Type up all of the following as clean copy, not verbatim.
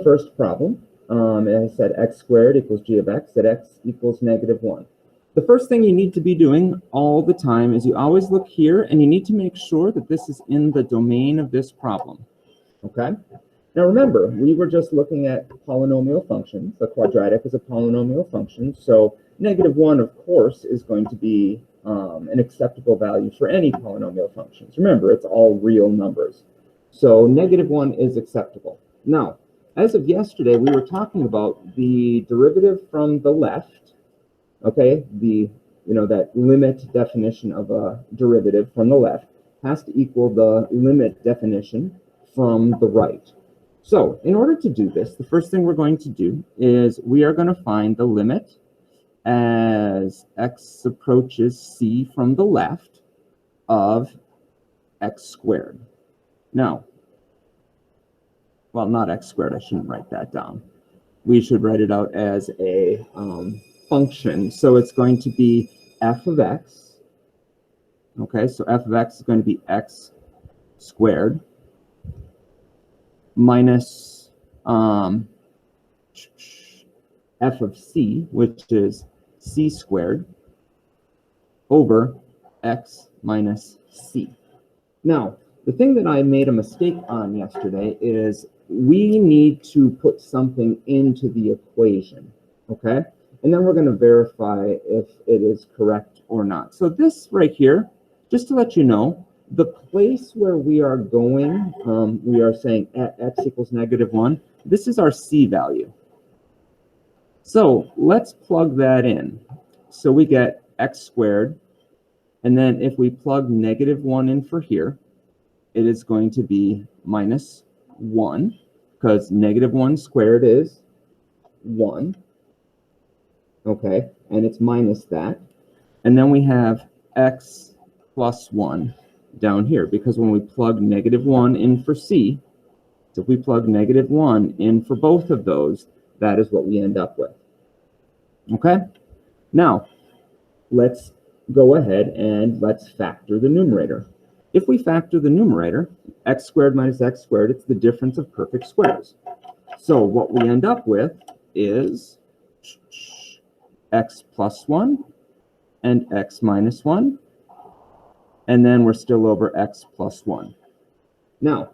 first problem, and I said x squared equals g of x, that x equals -1. The first thing you need to be doing all the time is you always look here, and you need to make sure that this is in the domain of this problem, okay? Now remember, we were just looking at polynomial functions. A quadratic is a polynomial function, so -1, of course, is going to be an acceptable value for any polynomial functions. Remember, it's all real numbers. So -1 is acceptable. Now, as of yesterday, we were talking about the derivative from the left, okay? That limit definition of a derivative from the left has to equal the limit definition from the right. So in order to do this, the first thing we're going to do is we are going to find the limit as x approaches c from the left of x squared. Now, well, not x squared, I shouldn't write that down. We should write it out as a function. So it's going to be f of x. Okay, so f of x is going to be x squared minus f of c, which is c squared, over x minus c. Now, the thing that I made a mistake on yesterday is we need to put something into the equation, okay? And then we're going to verify if it is correct or not. So this right here, just to let you know, the place where we are going, we are saying at x equals -1, this is our c value. So let's plug that in. So we get x squared, and then if we plug -1 in for here, it is going to be -1, because -1 squared is 1. Okay, and it's minus that. And then we have x plus 1 down here, because when we plug -1 in for c, so if we plug -1 in for both of those, that is what we end up with. Okay, now let's go ahead and let's factor the numerator. If we factor the numerator, x squared minus x squared, it's the difference of perfect squares. So what we end up with is x plus 1 and x minus 1, and then we're still over x plus 1. Now,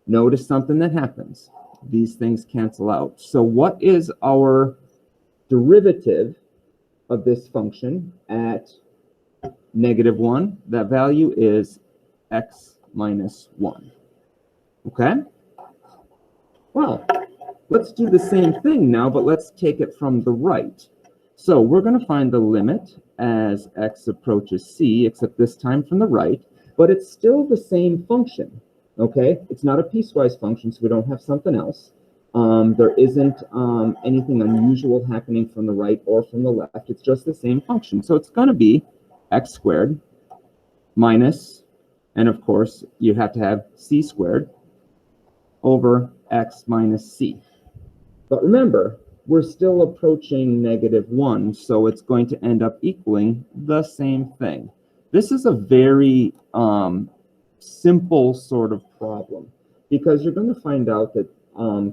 notice something that happens. These things cancel out. So what is our derivative of this function at -1? That value is x minus 1. Okay? Well, let's do the same thing now, but let's take it from the right. So we're going to find the limit as x approaches c, except this time from the right, but it's still the same function. Okay? It's not a piecewise function, so we don't have something else. There isn't anything unusual happening from the right or from the left. It's just the same function. So it's going to be x squared minus, and of course, you have to have c squared over x minus c. But remember, we're still approaching -1, so it's going to end up equaling the same thing. This is a very simple sort of problem, because you're going to find out that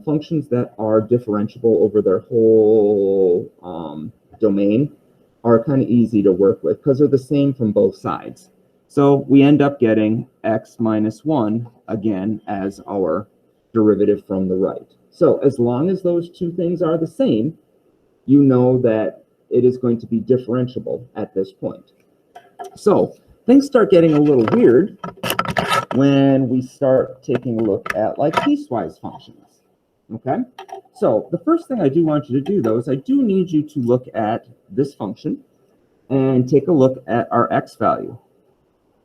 functions that are differentiable over their whole domain are kind of easy to work with, because they're the same from both sides. So we end up getting x minus 1 again as our derivative from the right. So as long as those two things are the same, you know that it is going to be differentiable at this point. So things start getting a little weird when we start taking a look at like piecewise functions. Okay, so the first thing I do want you to do, though, is I do need you to look at this function and take a look at our x value.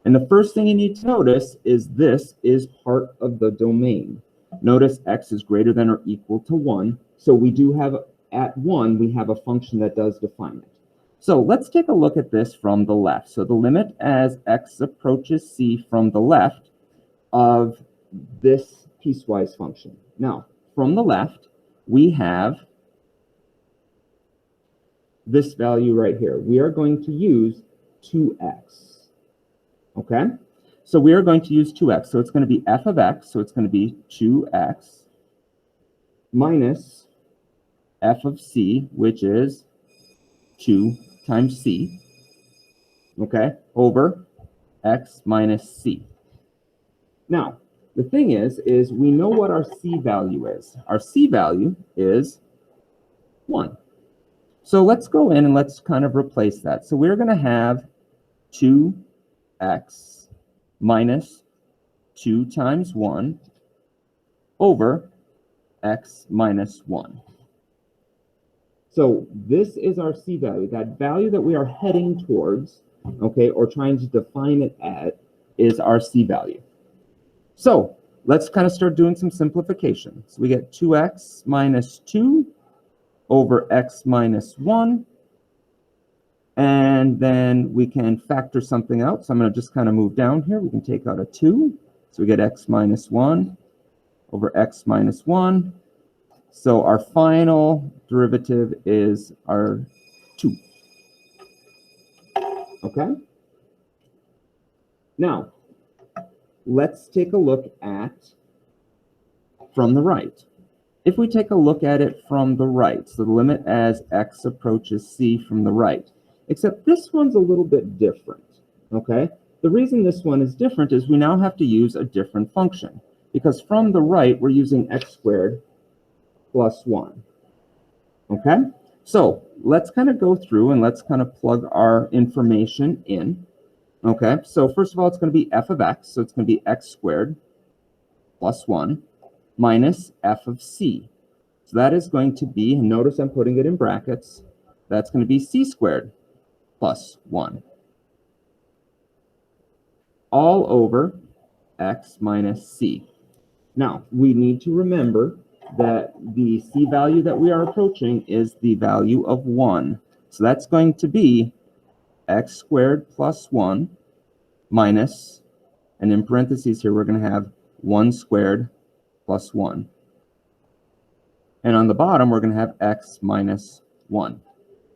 And the first thing you need to notice is this is part of the domain. Notice x is greater than or equal to 1. So we do have, at 1, we have a function that does define it. So let's take a look at this from the left. So the limit as x approaches c from the left of this piecewise function. Now, from the left, we have this value right here. We are going to use 2x. Okay? So we are going to use 2x. So it's going to be f of x. So it's going to be 2x minus f of c, which is 2 times c, okay, over x minus c. Now, the thing is we know what our c value is. Our c value is 1. So let's go in and let's kind of replace that. So we're going to have 2x minus 2 times 1 over x minus 1. So this is our c value. That value that we are heading towards, okay, or trying to define it at, is our c value. So let's kind of start doing some simplification. So we get 2x minus 2 over x minus 1. And then we can factor something out. So I'm going to just kind of move down here. We can take out a 2. So we get x minus 1 over x minus 1. So our final derivative is our 2. Okay? Now, let's take a look at from the right. If we take a look at it from the right, so the limit as x approaches c from the right, except this one's a little bit different, okay? The reason this one is different is we now have to use a different function, because from the right, we're using x squared plus 1, okay? So let's kind of go through and let's kind of plug our information in, okay? So first of all, it's going to be f of x, so it's going to be x squared plus 1 minus f of c. So that is going to be, and notice I'm putting it in brackets, that's going to be c squared plus 1. All over x minus c. Now, we need to remember that the c value that we are approaching is the value of 1. So that's going to be x squared plus 1 minus, and in parentheses here, we're going to have 1 squared plus 1. And on the bottom, we're going to have x minus 1.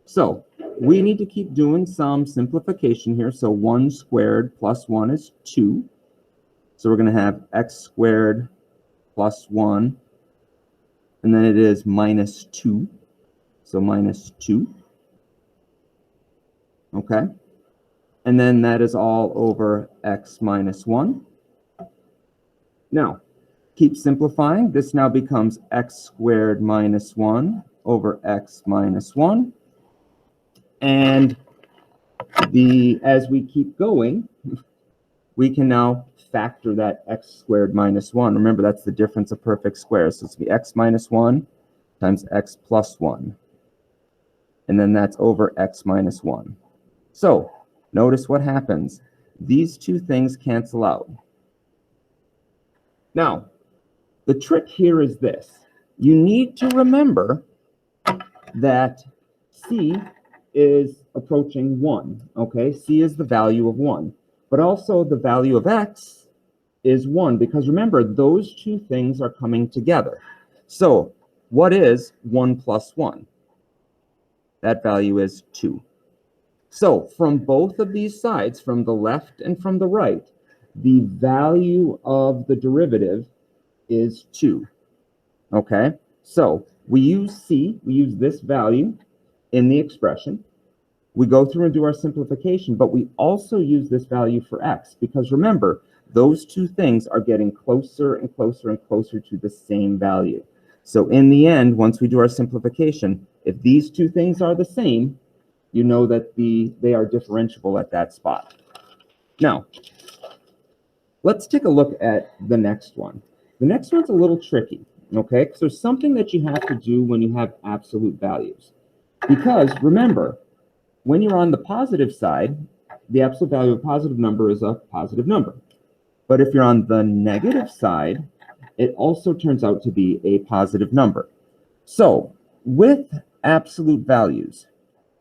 So we need to keep doing some simplification here. So 1 squared plus 1 is 2. So we're going to have x squared plus 1. And then it is minus 2. So minus 2. Okay. And then that is all over x minus 1. Now, keep simplifying. This now becomes x squared minus 1 over x minus 1. And as we keep going, we can now factor that x squared minus 1. Remember, that's the difference of perfect squares. So it's going to be x minus 1 times x plus 1. And then that's over x minus 1. So notice what happens. These two things cancel out. Now, the trick here is this. You need to remember that c is approaching 1, okay? C is the value of 1. But also the value of x is 1, because remember, those two things are coming together. So what is 1 plus 1? That value is 2. So from both of these sides, from the left and from the right, the value of the derivative is 2, okay? So we use c, we use this value in the expression. We go through and do our simplification, but we also use this value for x, because remember, those two things are getting closer and closer and closer to the same value. So in the end, once we do our simplification, if these two things are the same, you know that they are differentiable at that spot. Now, let's take a look at the next one. The next one's a little tricky, okay? Because there's something that you have to do when you have absolute values. Because remember, when you're on the positive side, the absolute value of a positive number is a positive number. But if you're on the negative side, it also turns out to be a positive number. So with absolute values,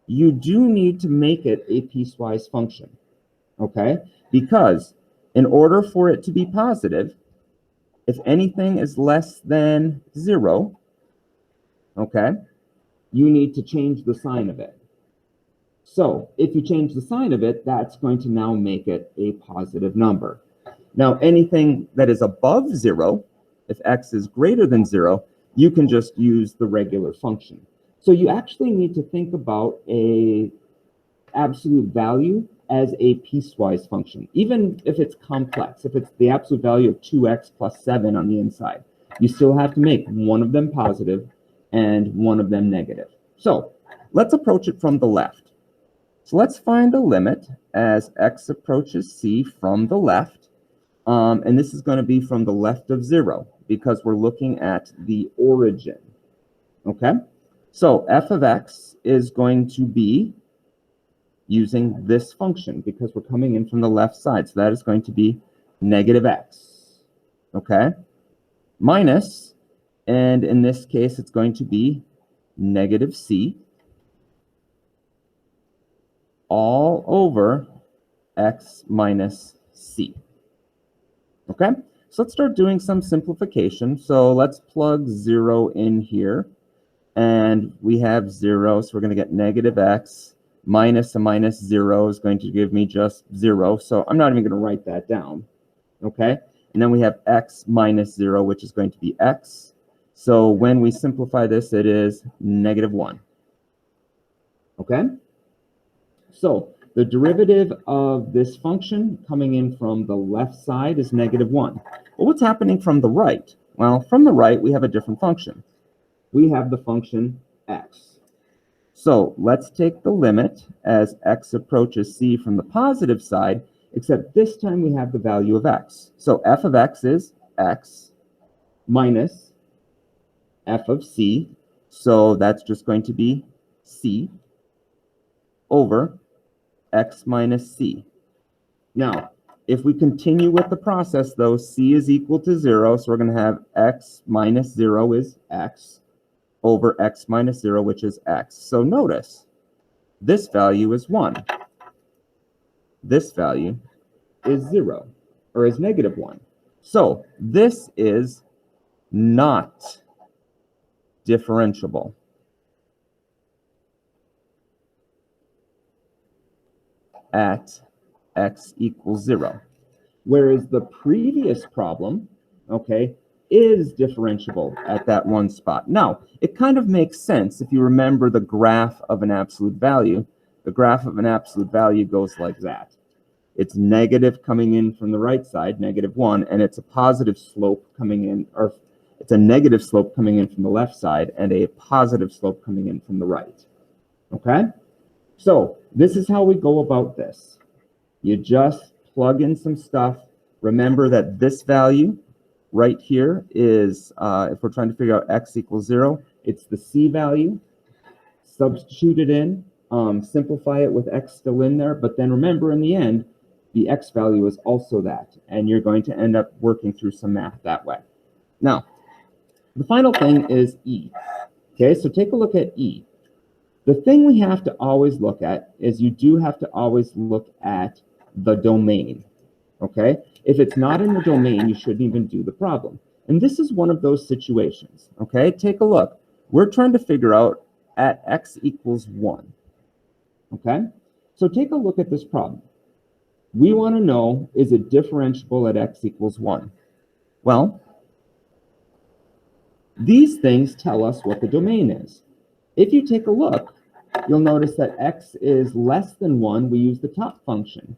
you do need to make it a piecewise function, okay? Because in order for it to be positive, if anything is less than 0, okay, you need to change the sign of it. So if you change the sign of it, that's going to now make it a positive number. Now, anything that is above 0, if x is greater than 0, you can just use the regular function. So you actually need to think about a absolute value as a piecewise function, even if it's complex. If it's the absolute value of 2x plus 7 on the inside, you still have to make one of them positive and one of them negative. So let's approach it from the left. So let's find the limit as x approaches c from the left. And this is going to be from the left of 0 because we're looking at the origin. Okay? So f of x is going to be using this function because we're coming in from the left side. So that is going to be negative x. Okay? Minus, and in this case, it's going to be negative c all over x minus c. Okay? So let's start doing some simplification. So let's plug 0 in here. And we have 0, so we're going to get negative x minus a minus 0 is going to give me just 0. So I'm not even going to write that down. Okay? And then we have x minus 0, which is going to be x. So when we simplify this, it is negative 1. Okay? So the derivative of this function coming in from the left side is negative 1. Well, what's happening from the right? Well, from the right, we have a different function. We have the function x. So let's take the limit as x approaches c from the positive side, except this time we have the value of x. So f of x is x minus f of c. So that's just going to be c over x minus c. Now, if we continue with the process, though, c is equal to 0, so we're going to have x minus 0 is x over x minus 0, which is x. So notice, this value is 1. This value is 0, or is negative 1. So this is not differentiable at x equals 0. Whereas the previous problem, okay, is differentiable at that one spot. Now, it kind of makes sense if you remember the graph of an absolute value. The graph of an absolute value goes like that. It's negative coming in from the right side, negative 1, and it's a positive slope coming in, or it's a negative slope coming in from the left side and a positive slope coming in from the right. Okay? So this is how we go about this. You just plug in some stuff. Remember that this value right here is, if we're trying to figure out x equals 0, it's the c value. Substitute it in, simplify it with x still in there, but then remember in the end, the x value is also that, and you're going to end up working through some math that way. Now, the final thing is e. Okay, so take a look at e. The thing we have to always look at is you do have to always look at the domain. Okay? If it's not in the domain, you shouldn't even do the problem. And this is one of those situations. Okay? Take a look. We're trying to figure out at x equals 1. Okay? So take a look at this problem. We want to know, is it differentiable at x equals 1? Well, these things tell us what the domain is. If you take a look, you'll notice that x is less than 1, we use the top function.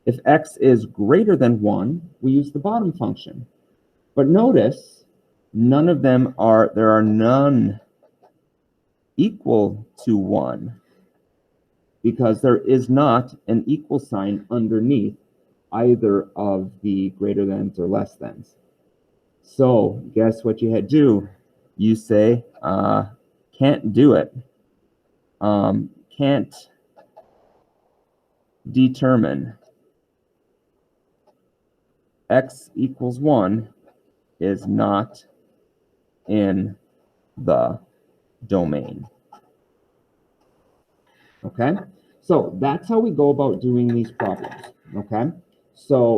If x is greater than 1, we use the bottom function. But notice, none of them are, there are none equal to 1, because there is not an equal sign underneath either of the greater thans or less thans. So guess what you had to do? You say, can't do it. Can't determine x equals 1 is not in the domain. Okay? So that's how we go about doing these problems. Okay? So